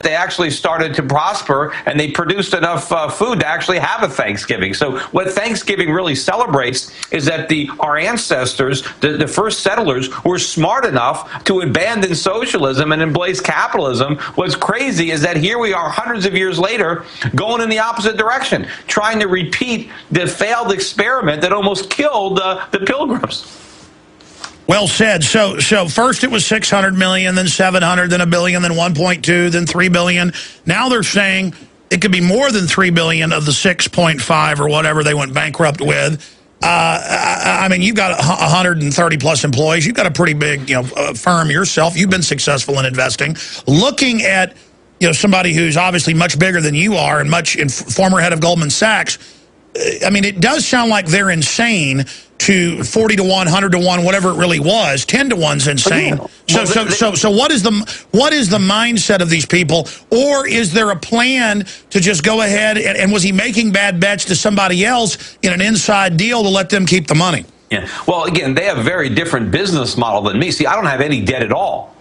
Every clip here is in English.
they actually started to prosper, and they produced enough food to actually have a Thanksgiving. So what Thanksgiving really celebrates is that our ancestors, the first settlers, were smart enough to abandon socialism and embrace capitalism. What's crazy is that here we are hundreds of years later going in the opposite direction, trying to repeat the failed experiment that almost killed the Pilgrims. Well said. So first it was 600 million, then 700, then a billion, then 1.2, then 3 billion. Now they're saying it could be more than 3 billion of the 6.5 or whatever they went bankrupt with. I mean, you've got 130 plus employees. You've got a pretty big, firm yourself. You've been successful in investing. Looking at, somebody who's obviously much bigger than you are and former head of Goldman Sachs, I mean, it does sound like they're insane to 40 to 1, 100 to 1, whatever it really was. 10 to 1's insane. So what is the mindset of these people? Or is there a plan to just go ahead and was he making bad bets to somebody else in an inside deal to let them keep the money? Yeah. Well, again, they have a very different business model than me. See, I don't have any debt at all.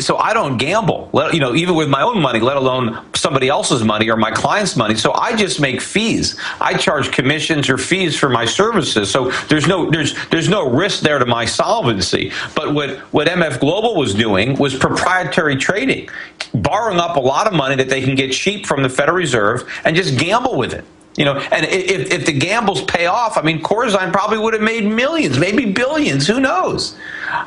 So I don't gamble, even with my own money, let alone somebody else's money or my client's money. So I just make fees. I charge commissions or fees for my services. So there's no risk there to my solvency. But what MF Global was doing was proprietary trading, borrowing up a lot of money that they can get cheap from the Federal Reserve and just gamble with it. And if the gambles pay off, I mean, Corzine probably would have made millions, maybe billions, who knows?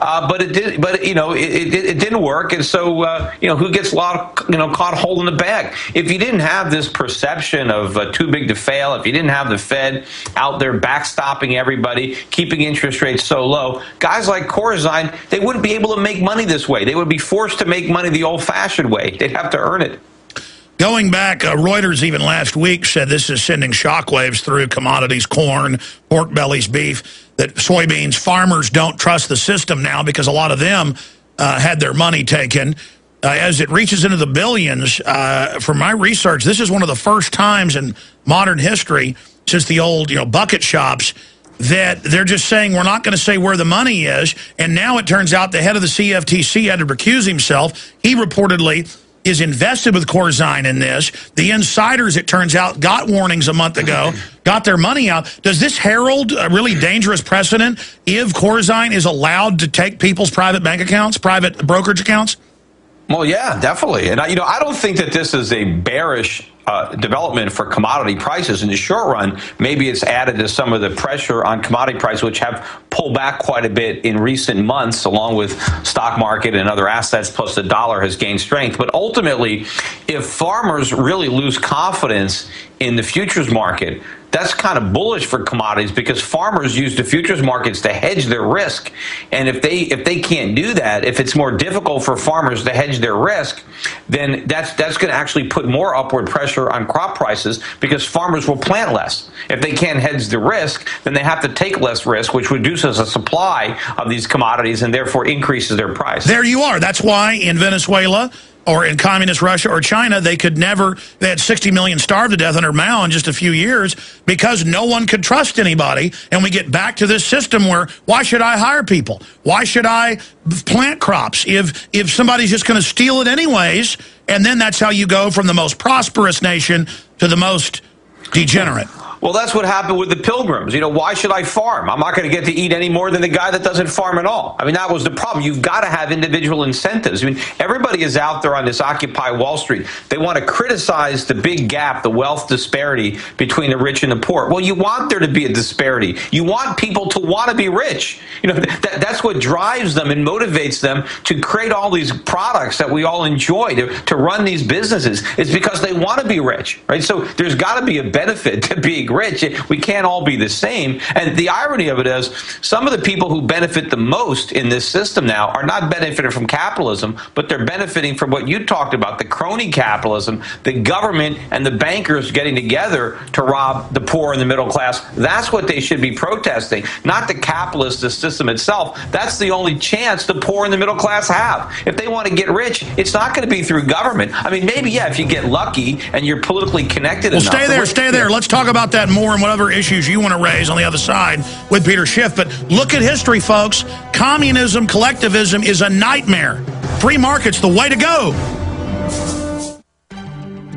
But it did. But it didn't work, and so who gets caught holding the bag? If you didn't have this perception of too big to fail, if you didn't have the Fed out there backstopping everybody, keeping interest rates so low, guys like Corzine, they wouldn't be able to make money this way. They would be forced to make money the old-fashioned way. They'd have to earn it. Going back, Reuters even last week said this is sending shockwaves through commodities, corn, pork bellies, beef, that soybeans, farmers don't trust the system now because a lot of them had their money taken. As it reaches into the billions, from my research, this is one of the first times in modern history since the old bucket shops that they're just saying we're not going to say where the money is. And now it turns out the head of the CFTC had to recuse himself. He reportedly is invested with Corzine in this. The insiders, it turns out, got warnings a month ago, got their money out. Does this herald a really dangerous precedent if Corzine is allowed to take people's private bank accounts, private brokerage accounts? Well, yeah, definitely. And, I don't think that this is a bearish development for commodity prices. In the short run, maybe it's added to some of the pressure on commodity prices, which have pulled back quite a bit in recent months, along with stock market and other assets, plus the dollar has gained strength. But ultimately, if farmers really lose confidence in the futures market, that's kind of bullish for commodities because farmers use the futures markets to hedge their risk. And if they can't do that, if it's more difficult for farmers to hedge their risk, then that's going to actually put more upward pressure on crop prices because farmers will plant less. If they can't hedge the risk, then they have to take less risk, which reduces the supply of these commodities and therefore increases their price. There you are. That's why in Venezuela or in communist Russia or China, they had 60 million starved to death under Mao in just a few years because no one could trust anybody. And we get back to this system where, why should I hire people? Why should I plant crops if somebody's just going to steal it anyways? And then that's how you go from the most prosperous nation to the most degenerate. Well, that's what happened with the Pilgrims. Why should I farm? I'm not going to get to eat any more than the guy that doesn't farm at all. I mean, that was the problem. You've got to have individual incentives. I mean, everybody is out there on this Occupy Wall Street. They want to criticize the big gap, the wealth disparity between the rich and the poor. Well, you want there to be a disparity. You want people to want to be rich. That's what drives them and motivates them to create all these products that we all enjoy, to run these businesses. It's because they want to be rich, right? So there's got to be a benefit to being rich. We can't all be the same. And the irony of it is some of the people who benefit the most in this system now are not benefiting from capitalism, but they're benefiting from what you talked about, the crony capitalism, the government and the bankers getting together to rob the poor and the middle class. That's what they should be protesting, not the capitalist system itself. That's the only chance the poor and the middle class have. If they want to get rich, it's not going to be through government. I mean, maybe, yeah, if you get lucky and you're politically connected enough. Well, stay there. Let's talk about that more and whatever issues you want to raise on the other side with Peter Schiff. But look at history, folks. Communism, collectivism is a nightmare. Free market's the way to go.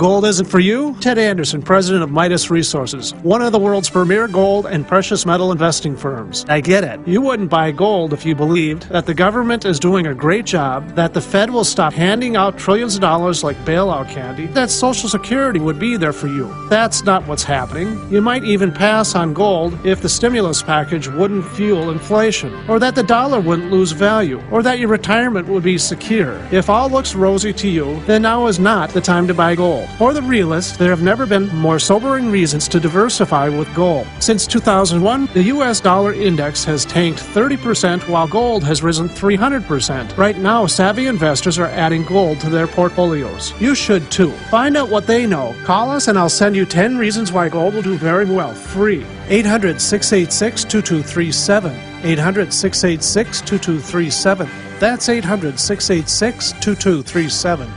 Gold isn't for you? Ted Anderson, president of Midas Resources, one of the world's premier gold and precious metal investing firms. I get it. You wouldn't buy gold if you believed that the government is doing a great job, that the Fed will stop handing out trillions of dollars like bailout candy, that Social Security would be there for you. That's not what's happening. You might even pass on gold if the stimulus package wouldn't fuel inflation, or that the dollar wouldn't lose value, or that your retirement would be secure. If all looks rosy to you, then now is not the time to buy gold. For the realist, there have never been more sobering reasons to diversify with gold. Since 2001, the U.S. dollar index has tanked 30% while gold has risen 300%. Right now, savvy investors are adding gold to their portfolios. You should too. Find out what they know. Call us and I'll send you 10 reasons why gold will do very well, free. 800-686-2237. 800-686-2237. That's 800-686-2237.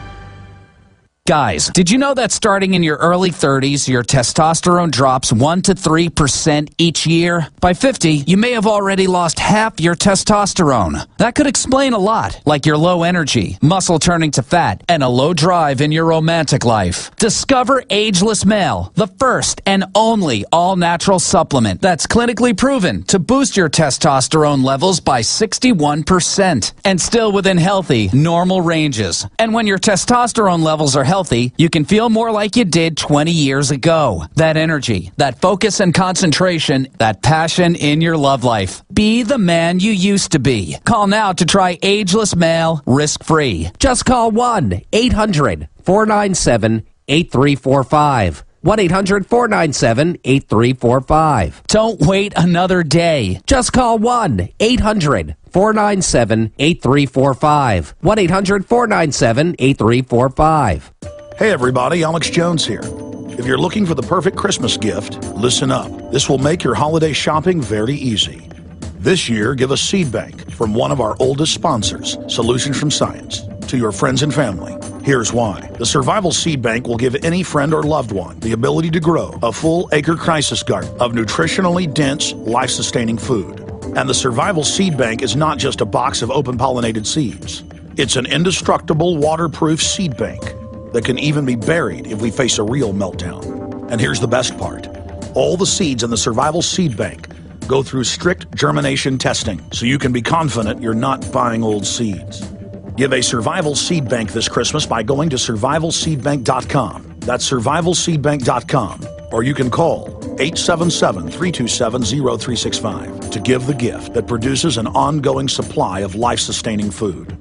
Guys, did you know that starting in your early 30s, your testosterone drops 1 to 3% each year? By 50, you may have already lost half your testosterone. That could explain a lot, like your low energy, muscle turning to fat, and a low drive in your romantic life. Discover Ageless Male, the first and only all-natural supplement that's clinically proven to boost your testosterone levels by 61% and still within healthy, normal ranges. And when your testosterone levels are healthy, you can feel more like you did 20 years ago. That energy, that focus and concentration, that passion in your love life. Be the man you used to be. Call now to try Ageless Male risk-free. Just call 1-800-497-8345. 1-800-497-8345. Don't wait another day. Just call 1-800-497-8345. 1-800-497-8345. Hey everybody, Alex Jones here. If you're looking for the perfect Christmas gift, listen up. This will make your holiday shopping very easy. This year, give a seed bank from one of our oldest sponsors, Solutions from Science, to your friends and family. Here's why. The Survival Seed Bank will give any friend or loved one the ability to grow a full acre crisis garden of nutritionally dense, life-sustaining food. And the Survival Seed Bank is not just a box of open-pollinated seeds. It's an indestructible, waterproof seed bank that can even be buried if we face a real meltdown. And here's the best part. All the seeds in the Survival Seed Bank go through strict germination testing, so you can be confident you're not buying old seeds. Give a Survival Seed Bank this Christmas by going to survivalseedbank.com. That's survivalseedbank.com. Or you can call 877-327-0365 to give the gift that produces an ongoing supply of life-sustaining food.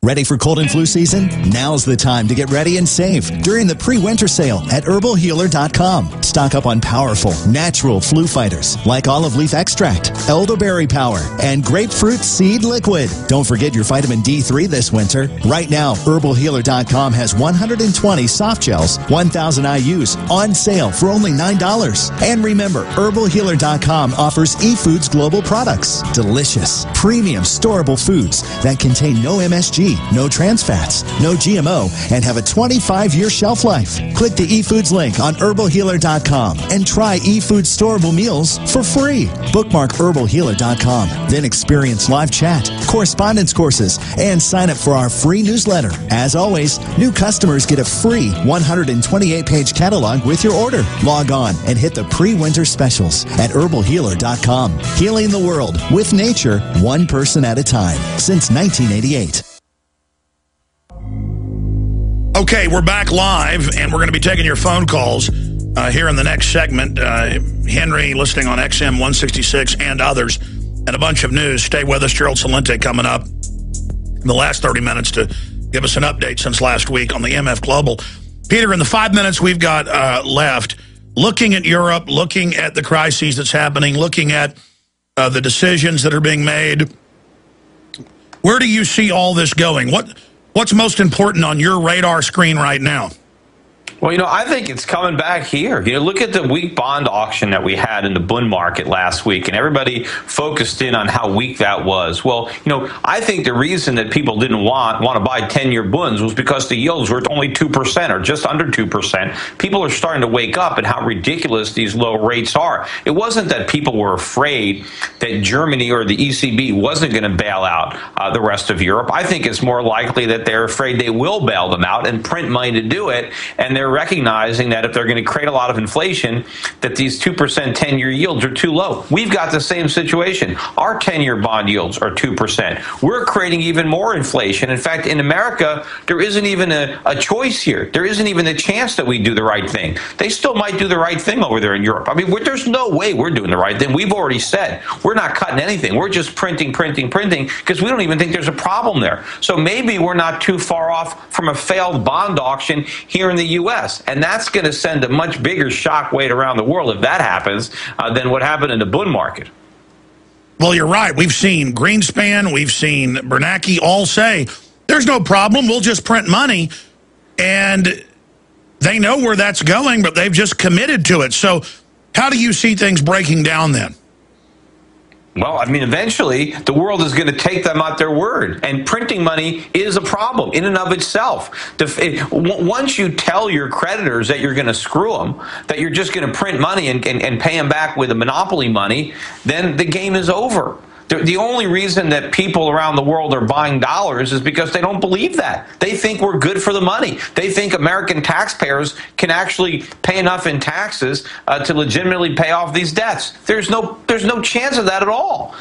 Ready for cold and flu season? Now's the time to get ready and save during the pre-winter sale at herbalhealer.com. Stock up on powerful, natural flu fighters like olive leaf extract, elderberry power, and grapefruit seed liquid. Don't forget your vitamin D3 this winter. Right now, herbalhealer.com has 120 soft gels, 1,000 IUs on sale for only $9. And remember, herbalhealer.com offers eFoods Global products. Delicious, premium, storable foods that contain no MSG, no trans fats, no GMO, and have a 25-year shelf life. Click the eFoods link on herbalhealer.com and try eFoods storable meals for free. Bookmark herbalhealer.com, then experience live chat, correspondence courses, and sign up for our free newsletter. As always, new customers get a free 128-page catalog with your order. Log on and hit the pre-winter specials at herbalhealer.com. Healing the world with nature, one person at a time, since 1988. Okay, we're back live, and we're going to be taking your phone calls here in the next segment. Henry listening on XM 166 and others, and a bunch of news. Stay with us. Gerald Celente coming up in the last 30 minutes to give us an update since last week on the MF Global. Peter, in the 5 minutes we've got left, looking at Europe, looking at the crises that's happening, looking at the decisions that are being made, where do you see all this going? What's most important on your radar screen right now? Well, I think it's coming back here. Look at the weak bond auction that we had in the Bund market last week, and everybody focused in on how weak that was. Well, I think the reason that people didn't want to buy 10-year Bunds was because the yields were only 2% or just under 2%. People are starting to wake up at how ridiculous these low rates are. It wasn't that people were afraid that Germany or the ECB wasn't going to bail out the rest of Europe. I think it's more likely that they're afraid they will bail them out and print money to do it, and they're recognizing that if they're going to create a lot of inflation, that these 2% 10-year yields are too low. We've got the same situation. Our 10-year bond yields are 2%. We're creating even more inflation. In fact, in America, there isn't even a choice here. There isn't even a chance that we do the right thing. They still might do the right thing over there in Europe. I mean, there's no way we're doing the right thing. We've already said we're not cutting anything. We're just printing, because we don't even think there's a problem there. So maybe we're not too far off from a failed bond auction here in the U.S. And that's going to send a much bigger shockwave around the world if that happens than what happened in the Bund market. Well, you're right. We've seen Greenspan, we've seen Bernanke all say, there's no problem, we'll just print money. And they know where that's going, but they've just committed to it. So how do you see things breaking down then? Well, I mean, eventually the world is going to take them at their word, and printing money is a problem in and of itself. Once you tell your creditors that you're going to screw them, that you're just going to print money and pay them back with the monopoly money, then the game is over. The only reason that people around the world are buying dollars is because they don't believe that. They think we're good for the money. They think American taxpayers can actually pay enough in taxes to legitimately pay off these debts. There's no chance of that at all.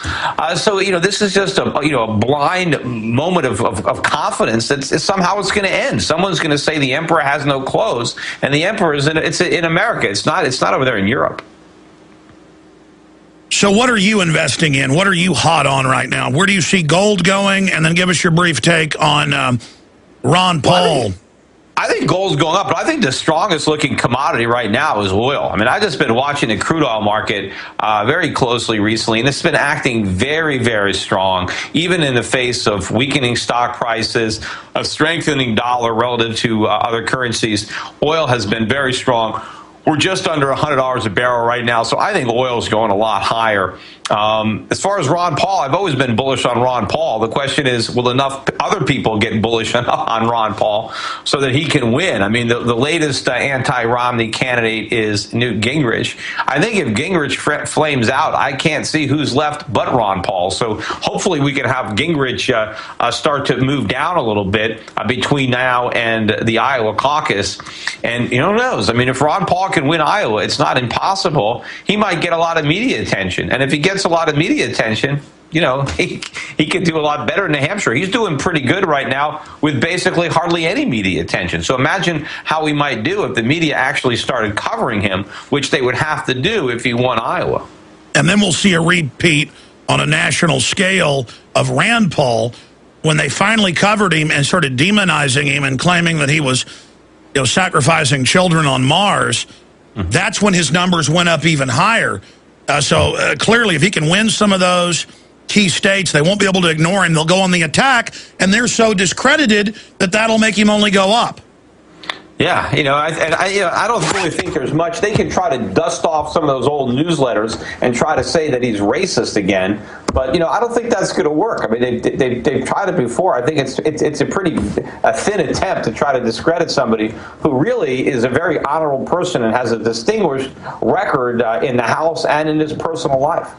So this is just a blind moment of confidence that somehow it's going to end. Someone's going to say the emperor has no clothes, and the emperor is in America. It's not over there in Europe. So what are you investing in? What are you hot on right now? Where do you see gold going? And then give us your brief take on Ron Paul. I think gold's going up, but I think the strongest looking commodity right now is oil. I mean, I've just been watching the crude oil market very closely recently, and it's been acting very, very strong, even in the face of weakening stock prices, a strengthening dollar relative to other currencies. Oil has been very strong. We're just under $100 a barrel right now, so I think oil is going a lot higher. As far as Ron Paul, I've always been bullish on Ron Paul. The question is, will enough other people get bullish on Ron Paul so that he can win? I mean, the latest anti-Romney candidate is Newt Gingrich. I think if Gingrich flames out, I can't see who's left but Ron Paul. So hopefully we can have Gingrich start to move down a little bit between now and the Iowa caucus. And who knows? I mean, if Ron Paul can win Iowa, it's not impossible. He might get a lot of media attention. And if he gets a lot of media attention, he could do a lot better in New Hampshire. He's doing pretty good right now with basically hardly any media attention. So imagine how he might do if the media actually started covering him, which they would have to do if he won Iowa. And then we'll see a repeat on a national scale of Rand Paul when they finally covered him and started demonizing him and claiming that he was sacrificing children on Mars. That's when his numbers went up even higher. So clearly, if he can win some of those key states, they won't be able to ignore him. They'll go on the attack, and they're so discredited that that'll make him only go up. Yeah, I don't really think there's much. They can try to dust off some of those old newsletters and try to say that he's racist again. But, I don't think that's going to work. I mean, they've tried it before. I think it's a pretty thin attempt to try to discredit somebody who really is a very honorable person and has a distinguished record in the House and in his personal life.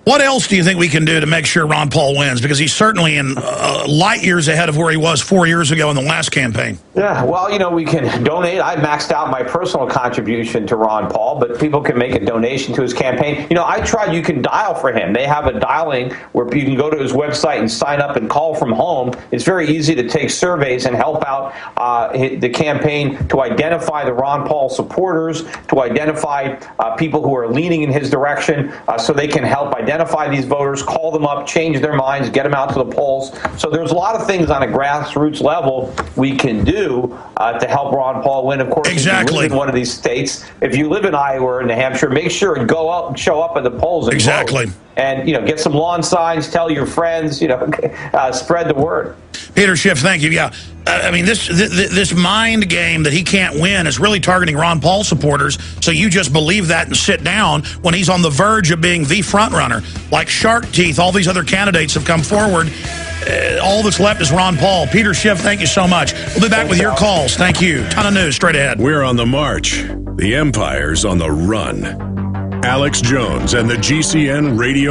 What else do you think we can do to make sure Ron Paul wins? Because he's certainly in light years ahead of where he was 4 years ago in the last campaign. Yeah, well, we can donate. I maxed out my personal contribution to Ron Paul, but people can make a donation to his campaign. I tried. You can dial for him. They have a dialing where you can go to his website and sign up and call from home. It's very easy to take surveys and help out the campaign to identify the Ron Paul supporters, to identify people who are leaning in his direction so they can help identify these voters, call them up, change their minds, get them out to the polls. So there's a lot of things on a grassroots level we can do to help Ron Paul win. Of course, exactly. If you live in one of these states, if you live in Iowa or New Hampshire, make sure and go out and show up at the polls and exactly vote. And get some lawn signs, tell your friends, spread the word. Peter Schiff, thank you. Yeah, I mean, this mind game that he can't win is really targeting Ron Paul supporters, so you just believe that and sit down when he's on the verge of being the front runner. Like Shark Teeth, all these other candidates have come forward. All that's left is Ron Paul. Peter Schiff, thank you so much. We'll be back with your calls. Thank you. Ton of news straight ahead. We're on the march. The Empire's on the run. Alex Jones and the GCN Radio